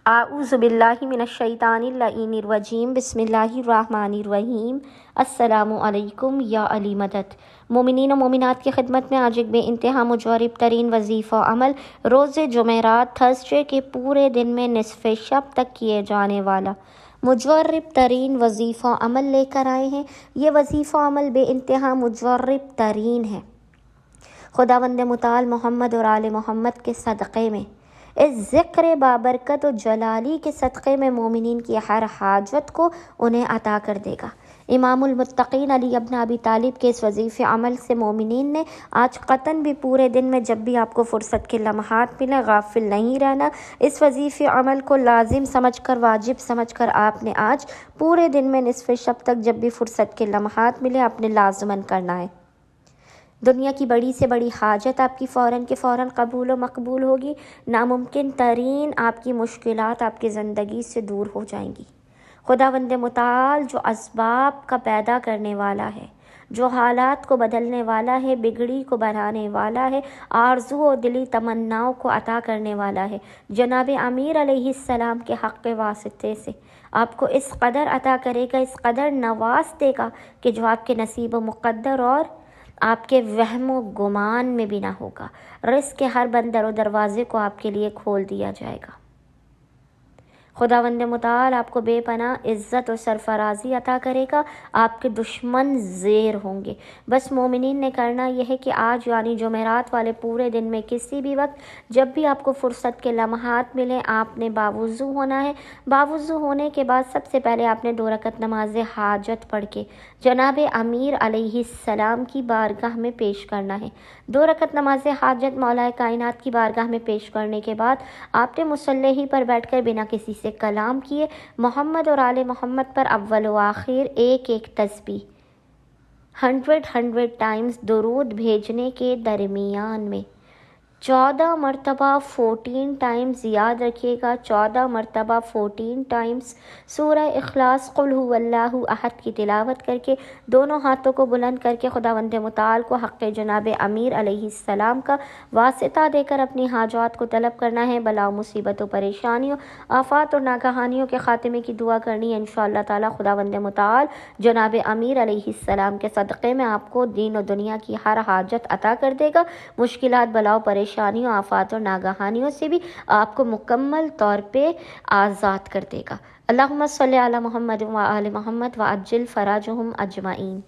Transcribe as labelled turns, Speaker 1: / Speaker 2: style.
Speaker 1: اعوذ باللہ من الشیطان اللعین الرجیم بسم اللہ الرحمن الرحیم۔ السلام علیکم یا علی مدد۔ مومنین و مومنات کی خدمت میں آج ایک بے انتہا مجرب ترین وظیفہ عمل روز جمعرات تھرسڈے کے پورے دن میں نصف شب تک کیے جانے والا مجرب ترین وظیفہ عمل لے کر آئے ہیں۔ یہ وظیفہ عمل بے انتہا مجرب ترین ہے۔ خداوند متعال محمد اور آل محمد کے صدقے میں، اس ذکر بابرکت و جلالی کے صدقے میں مومنین کی ہر حاجت کو انہیں عطا کر دے گا۔ امام المتقین علی ابن ابی طالب کے اس وظیفے عمل سے مومنین نے آج قطعاً بھی پورے دن میں جب بھی آپ کو فرصت کے لمحات ملے غافل نہیں رہنا۔ اس وظیفے عمل کو لازم سمجھ کر، واجب سمجھ کر آپ نے آج پورے دن میں نصف شب تک جب بھی فرصت کے لمحات ملے اپنے لازماً کرنا ہے۔ دنیا کی بڑی سے بڑی حاجت آپ کی فوراً کے فوراً قبول و مقبول ہوگی۔ ناممکن ترین آپ کی مشکلات آپ کی زندگی سے دور ہو جائیں گی۔ خداوند متعال جو اسباب کا پیدا کرنے والا ہے، جو حالات کو بدلنے والا ہے، بگڑی کو بنانے والا ہے، آرزو و دلی تمناؤں کو عطا کرنے والا ہے، جناب امیر علیہ السلام کے حق کے واسطے سے آپ کو اس قدر عطا کرے گا، اس قدر نواز دے گا کہ جو آپ کے نصیب و مقدر اور آپ کے وہم و گمان میں بھی نہ ہوگا۔ رزق کے ہر بندر و دروازے کو آپ کے لیے کھول دیا جائے گا۔ خداوند متعال آپ کو بے پناہ عزت و سرفرازی عطا کرے گا۔ آپ کے دشمن زیر ہوں گے۔ بس مومنین نے کرنا یہ ہے کہ آج یعنی جمعرات والے پورے دن میں کسی بھی وقت جب بھی آپ کو فرصت کے لمحات ملیں آپ نے باوضو ہونا ہے۔ باوضو ہونے کے بعد سب سے پہلے آپ نے 2 رکعت نماز حاجت پڑھ کے جناب امیر علیہ السلام کی بارگاہ میں پیش کرنا ہے۔ 2 رکعت نماز حاجت مولا کائنات کی بارگاہ میں پیش کرنے کے بعد آپ نے مصلی ہی پر بیٹھ کر بنا کسی سے کلام کیے محمد اور آل محمد پر اول و آخر ایک تسبیح 100 ٹائمز درود بھیجنے کے درمیان میں 14 مرتبہ 14 ٹائمز، یاد رکھیے گا 14 مرتبہ 14 ٹائمز سورہ اخلاص قل هو اللہ احد کی تلاوت کر کے دونوں ہاتھوں کو بلند کر کے خداوند متعال کو حق جناب امیر علیہ السلام کا واسطہ دے کر اپنی حاجات کو طلب کرنا ہے۔ بلا و مصیبت و پریشانیوں، آفات اور ناگہانیوں کے خاتمے کی دعا کرنی ہے۔ انشاءاللہ تعالی خداوند متعال جناب امیر علیہ السلام کے صدقے میں آپ کو دین و دنیا کی ہر حاجت عطا کر دے گا۔ مشکلات، بلا و پریشانیوں، آفات اور ناگہانیوں سے بھی آپ کو مکمل طور پہ آزاد کر دے گا۔ اللہم صلی علی محمد و آل محمد وعجل فرجہم اجمعین۔